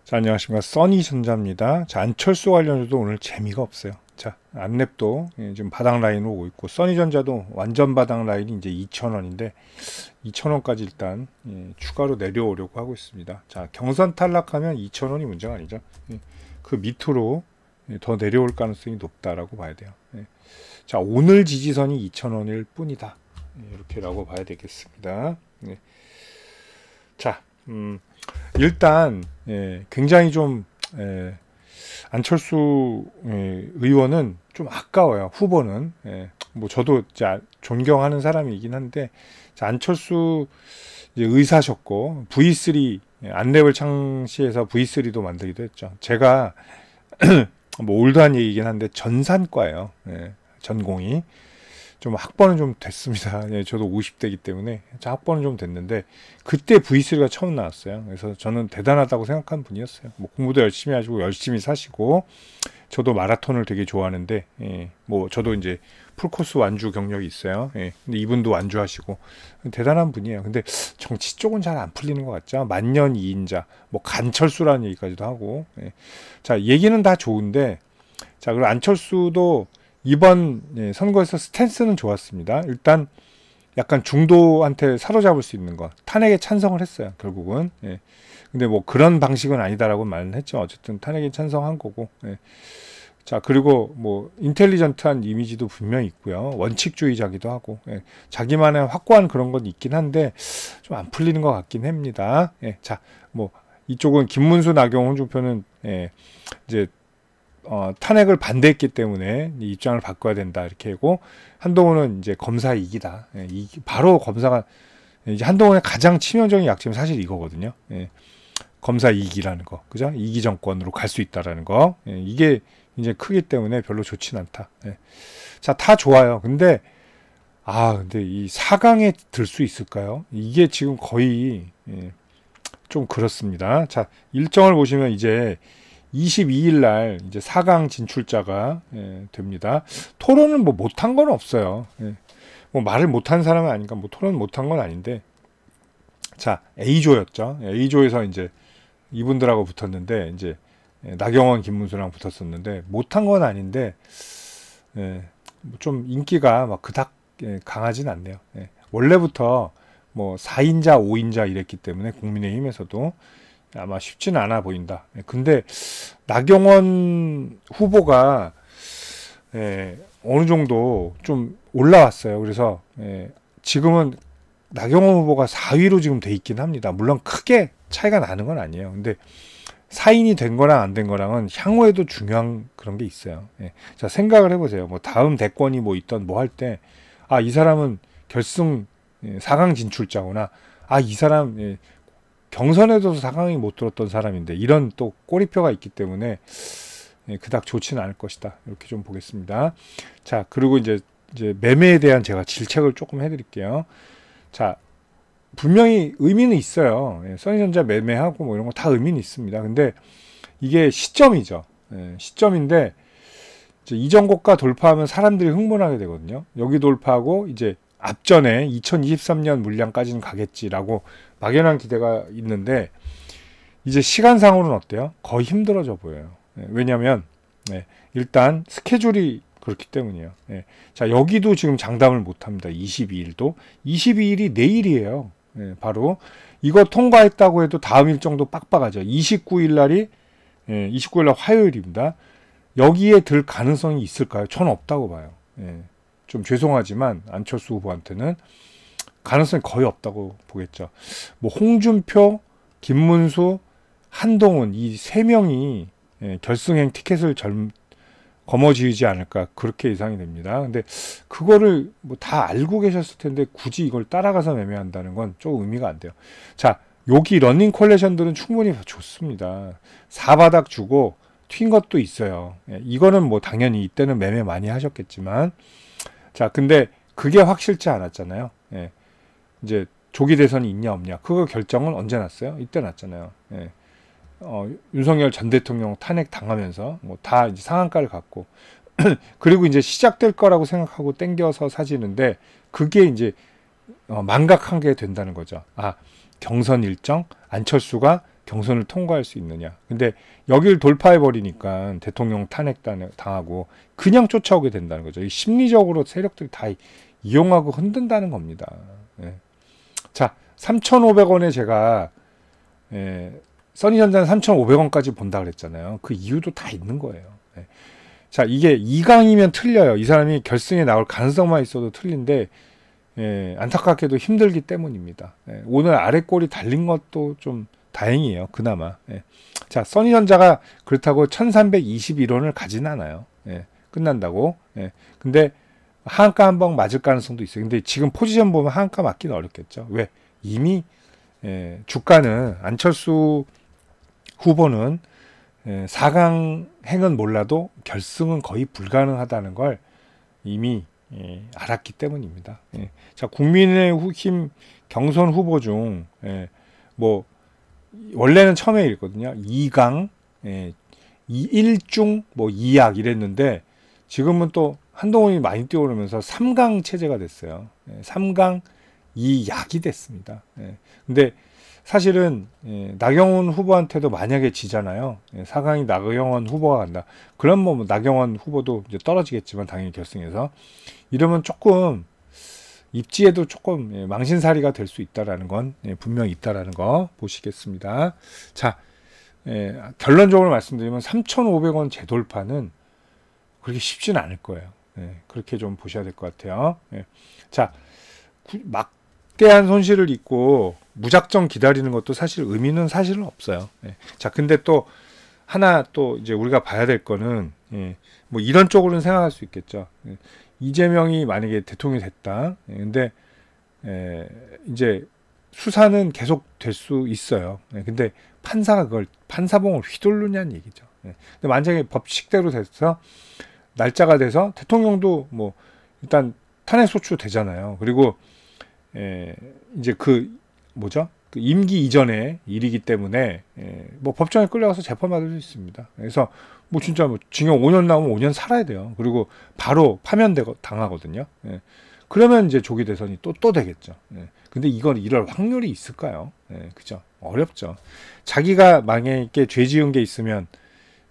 자, 안녕하십니까. 써니전자입니다. 자, 안철수 관련해서도 오늘 재미가 없어요. 자, 안랩도 지금 바닥 라인으로 오고 있고, 써니전자도 완전 바닥 라인이 이제 2,000원인데, 2,000원까지 일단 추가로 내려오려고 하고 있습니다. 자, 경선 탈락하면 2,000원이 문제가 아니죠. 그 밑으로 더 내려올 가능성이 높다라고 봐야 돼요. 자, 오늘 지지선이 2,000원일 뿐이다. 이렇게라고 봐야 되겠습니다. 자, 일단 굉장히 좀 안철수 의원은 좀 아까워요. 후보는 뭐 저도 존경하는 사람이긴 한데, 자, 안철수 이제 의사셨고 V3 안랩을 창시해서 V3도 만들기도 했죠. 제가 뭐 올드한 얘기긴 한데 전산과예요. 전공이. 좀 학번은 좀 됐습니다. 저도 50대이기 때문에 학번은 좀 됐는데 그때 V3가 처음 나왔어요. 그래서 저는 대단하다고 생각한 분이었어요. 뭐 공부도 열심히 하시고 열심히 사시고, 저도 마라톤을 되게 좋아하는데 뭐 저도 이제 풀코스 완주 경력이 있어요. 근데 이분도 완주하시고 대단한 분이에요. 근데 정치 쪽은 잘 안 풀리는 것 같죠. 만년 2인자, 뭐 간철수라는 얘기까지도 하고. 자, 얘기는 다 좋은데, 자, 그리고 안철수도 이번 선거에서 스탠스는 좋았습니다. 일단 약간 중도한테 사로잡을 수 있는 것, 탄핵에 찬성을 했어요, 결국은. 근데 뭐 그런 방식은 아니다라고 말은 했죠. 어쨌든 탄핵에 찬성한 거고. 자, 그리고 뭐 인텔리전트한 이미지도 분명히 있고요. 원칙주의자기도 하고. 자기만의 확고한 그런 건 있긴 한데 좀 안 풀리는 것 같긴 합니다. 자, 뭐 이쪽은 김문수, 나경원, 홍준표는 이제 탄핵을 반대했기 때문에 입장을 바꿔야 된다 이렇게 하고, 한동훈은 이제 검사 이기다. 바로 검사가 이제 한동훈의 가장 치명적인 약점이 사실 이거거든요. 검사 이기라는 거, 그죠? 이기 정권으로 갈 수 있다라는 거. 이게 이제 크기 때문에 별로 좋진 않다. 자, 다 좋아요. 근데 근데 이 4강에 들 수 있을까요? 이게 지금 거의 좀 그렇습니다. 자, 일정을 보시면 이제 22일 날 이제 4강 진출자가 됩니다. 토론은 뭐 못한 건 없어요. 뭐 말을 못한 사람은 아닌가, 뭐 토론 못한 건 아닌데, 자, A조였죠. A조에서 이제 이분들하고 붙었는데, 이제 나경원, 김문수랑 붙었었는데 못한 건 아닌데 좀 인기가 막 그닥 강하진 않네요. 원래부터 뭐 4인자, 5인자 이랬기 때문에 국민의힘에서도 아마 쉽지는 않아 보인다. 근데 나경원 후보가 어느 정도 좀 올라왔어요. 그래서 지금은 나경원 후보가 4위로 지금 돼 있긴 합니다. 물론 크게 차이가 나는 건 아니에요. 근데 4인이 된 거랑 안 된 거랑은 향후에도 중요한 그런 게 있어요. 자, 생각을 해보세요. 뭐 다음 대권이 뭐 있던 뭐 할 때, 이 사람은 결승 4강 진출자구나. 이 사람 경선에도 4강이 못 들었던 사람인데, 이런 또 꼬리표가 있기 때문에 그닥 좋지는 않을 것이다. 이렇게 좀 보겠습니다. 자, 그리고 이제 매매에 대한 제가 질책을 조금 해드릴게요. 자, 분명히 의미는 있어요. 써니전자 매매하고 뭐 이런 거 다 의미는 있습니다. 근데 이게 시점이죠. 시점인데 이제 이전 고가 돌파하면 사람들이 흥분하게 되거든요. 여기 돌파하고 이제 앞전에 2023년 물량까지는 가겠지라고 막연한 기대가 있는데, 이제 시간상으로는 어때요? 거의 힘들어져 보여요. 왜냐하면 일단 스케줄이 그렇기 때문이에요. 자, 여기도 지금 장담을 못합니다. 22일도. 22일이 내일이에요. 바로 이거 통과했다고 해도 다음 일정도 빡빡하죠. 29일 날이 29일 날 화요일입니다. 여기에 들 가능성이 있을까요? 전 없다고 봐요. 좀 죄송하지만 안철수 후보한테는 가능성이 거의 없다고 보겠죠. 뭐 홍준표, 김문수, 한동훈 이 세 명이 결승행 티켓을 거머쥐지 않을까, 그렇게 예상이 됩니다. 근데 그거를 뭐 다 알고 계셨을 텐데 굳이 이걸 따라가서 매매한다는 건 조금 의미가 안 돼요. 자, 여기 러닝 콜레션들은 충분히 좋습니다. 4바닥 주고 튄 것도 있어요. 이거는 뭐 당연히 이때는 매매 많이 하셨겠지만, 자, 근데 그게 확실치 않았잖아요. 이제 조기 대선이 있냐 없냐, 그거 결정은 언제 났어요? 이때 났잖아요. 윤석열 전 대통령 탄핵 당하면서 뭐 다 이제 상한가를 갖고 그리고 이제 시작될 거라고 생각하고 땡겨서 사지는데, 그게 이제 망각한 게 된다는 거죠. 경선 일정, 안철수가 경선을 통과할 수 있느냐. 근데 여길 돌파해 버리니까 대통령 탄핵 당하고 그냥 쫓아오게 된다는 거죠. 이 심리적으로 세력들이 다 이용하고 흔든다는 겁니다. 예. 자, 3,500원에 제가 써니전자는 3,500원까지 본다 그랬잖아요. 그 이유도 다 있는 거예요. 예. 자, 이게 2강이면 틀려요. 이 사람이 결승에 나올 가능성만 있어도 틀린데 안타깝게도 힘들기 때문입니다. 오늘 아래 꼬리 달린 것도 좀 다행이에요. 그나마. 자, 써니전자가 그렇다고 1321원을 가진 않아요. 끝난다고. 근데 하한가 한 번 맞을 가능성도 있어요. 근데 지금 포지션 보면 하한가 맞기는 어렵겠죠. 왜? 이미 주가는 안철수 후보는 4강 행은 몰라도 결승은 거의 불가능하다는 걸 이미 알았기 때문입니다. 자, 국민의힘 경선 후보 중 뭐 원래는 처음에 있거든요. 2강, 1중, 뭐 2약 이랬는데 지금은 또 한동훈이 많이 뛰어오르면서 3강 체제가 됐어요. 3강 2약이 됐습니다. 근데 사실은 나경원 후보한테도 만약에 지잖아요. 4강이 나경원 후보가 간다. 그럼 뭐 나경원 후보도 이제 떨어지겠지만 당연히 결승에서 이러면 조금 입지에도 조금 망신살이가 될 수 있다라는 건 분명히 있다라는 거 보시겠습니다. 자, 결론적으로 말씀드리면 3,500원 재돌파는 그렇게 쉽지는 않을 거예요. 그렇게 좀 보셔야 될 것 같아요. 자, 막대한 손실을 입고 무작정 기다리는 것도 사실 의미는 사실은 없어요. 자, 근데 또 하나 또 이제 우리가 봐야 될 거는 뭐 이런 쪽으로는 생각할 수 있겠죠. 이재명이 만약에 대통령이 됐다. 근데 이제 수사는 계속 될 수 있어요. 근데 판사가 그걸 판사봉을 휘둘르냐는 얘기죠. 근데 만약에 법칙대로 돼서 날짜가 돼서 대통령도 뭐 일단 탄핵 소추 되잖아요. 그리고 이제 그 뭐죠? 그 임기 이전의 일이기 때문에 뭐 법정에 끌려가서 재판받을 수 있습니다. 그래서 뭐 진짜 뭐 징역 5년 나오면 5년 살아야 돼요. 그리고 바로 파면되고 당하거든요. 그러면 이제 조기 대선이 또 되겠죠. 근데 이건 이럴 확률이 있을까요? 그죠? 어렵죠. 자기가 만약에 죄 지은 게 있으면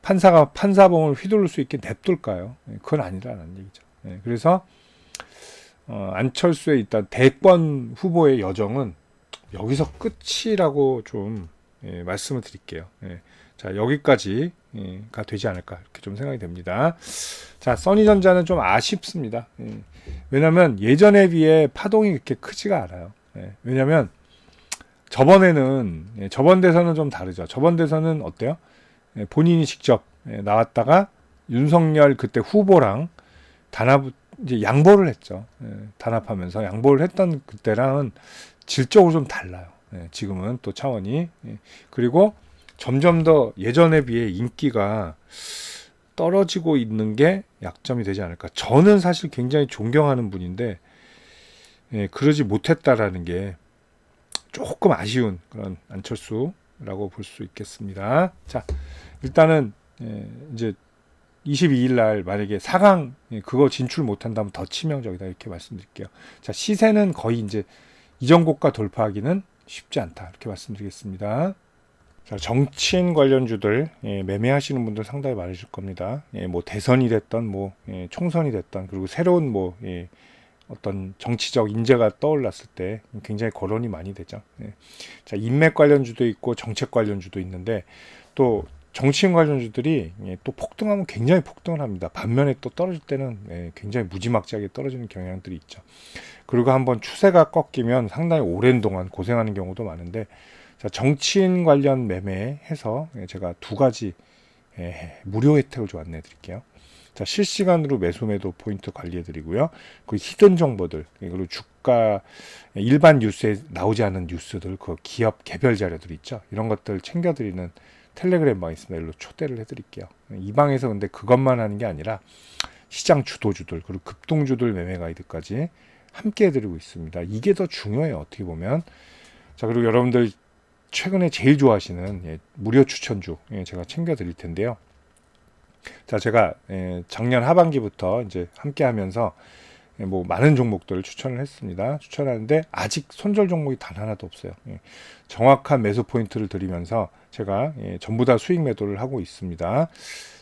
판사가 판사봉을 휘둘를 수 있게 냅둘까요? 그건 아니라는 얘기죠. 그래서 안철수의 일단 대권 후보의 여정은 여기서 끝이라고 좀 말씀을 드릴게요. 자, 여기까지가 되지 않을까 이렇게 좀 생각이 됩니다. 자, 써니전자는 좀 아쉽습니다. 왜냐하면 예전에 비해 파동이 그렇게 크지가 않아요. 왜냐하면 저번 대선은 좀 다르죠. 저번 대선은 어때요? 본인이 직접 나왔다가 윤석열 그때 후보랑 이제 양보를 했죠. 단합하면서 양보를 했던 그때랑은 질적으로 좀 달라요. 지금은 또 차원이. 그리고 점점 더 예전에 비해 인기가 떨어지고 있는 게 약점이 되지 않을까. 저는 사실 굉장히 존경하는 분인데 그러지 못했다라는 게 조금 아쉬운 그런 안철수라고 볼 수 있겠습니다. 자, 일단은 이제 22일 날 만약에 4강 그거 진출 못한다면 더 치명적이다 이렇게 말씀드릴게요. 자, 시세는 거의 이제 이전 고가 돌파하기는 쉽지 않다 이렇게 말씀드리겠습니다. 자, 정치인 관련주들 매매하시는 분들 상당히 많으실 겁니다. 뭐 대선이 됐던 뭐 총선이 됐던 그리고 새로운 뭐 어떤 정치적 인재가 떠올랐을 때 굉장히 거론이 많이 되죠. 자, 인맥 관련주도 있고 정책 관련주도 있는데 또 정치인 관련주들이 또 폭등하면 굉장히 폭등을 합니다. 반면에 또 떨어질 때는 굉장히 무지막지하게 떨어지는 경향들이 있죠. 그리고 한번 추세가 꺾이면 상당히 오랜 동안 고생하는 경우도 많은데, 자, 정치인 관련 매매해서 제가 두 가지 무료 혜택을 좀 안내해 드릴게요. 자, 실시간으로 매수 매도 포인트 관리해 드리고요. 그 히든 정보들, 그리고 주가 일반 뉴스에 나오지 않은 뉴스들, 그 기업 개별 자료들 있죠. 이런 것들 챙겨 드리는 텔레그램 방이 있습니다. 일로 초대를 해 드릴게요. 이 방에서 근데 그것만 하는 게 아니라 시장 주도주들, 그리고 급등주들 매매 가이드까지 함께 해드리고 있습니다. 이게 더 중요해요. 어떻게 보면. 자, 그리고 여러분들 최근에 제일 좋아하시는 무료 추천주 제가 챙겨 드릴 텐데요. 자, 제가 작년 하반기부터 이제 함께 하면서 뭐 많은 종목들을 추천을 했습니다. 추천하는데 아직 손절 종목이 단 하나도 없어요. 정확한 매수 포인트를 드리면서 제가 전부 다 수익 매도를 하고 있습니다.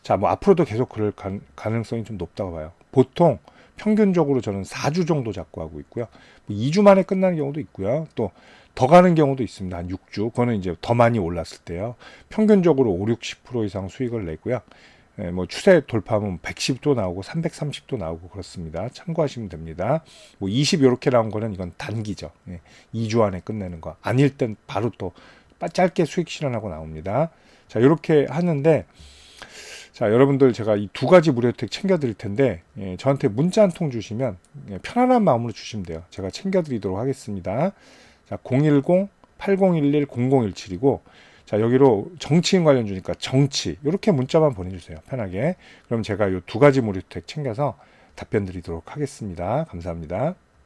자, 뭐 앞으로도 계속 그럴 가능성이 좀 높다고 봐요. 보통 평균적으로 저는 4주 정도 잡고 하고 있고요. 뭐 2주 만에 끝나는 경우도 있고요. 또 더 가는 경우도 있습니다. 한 6주. 그거는 이제 더 많이 올랐을 때요. 평균적으로 5, 60% 이상 수익을 내고요. 뭐 추세 돌파하면 110도 나오고 330도 나오고 그렇습니다. 참고하시면 됩니다. 뭐 20 이렇게 나온 거는 이건 단기죠. 2주 안에 끝내는 거. 아닐 땐 바로 또 짧게 수익 실현하고 나옵니다. 자, 이렇게 하는데, 자, 여러분들 제가 이 두 가지 무료 혜택 챙겨 드릴 텐데, 저한테 문자 한 통 주시면 편안한 마음으로 주시면 돼요. 제가 챙겨 드리도록 하겠습니다. 자, 010-8011-0017이고, 자, 여기로 정치인 관련 주니까 정치 이렇게 문자만 보내주세요. 편하게. 그럼 제가 이 두 가지 무료 혜택 챙겨서 답변 드리도록 하겠습니다. 감사합니다.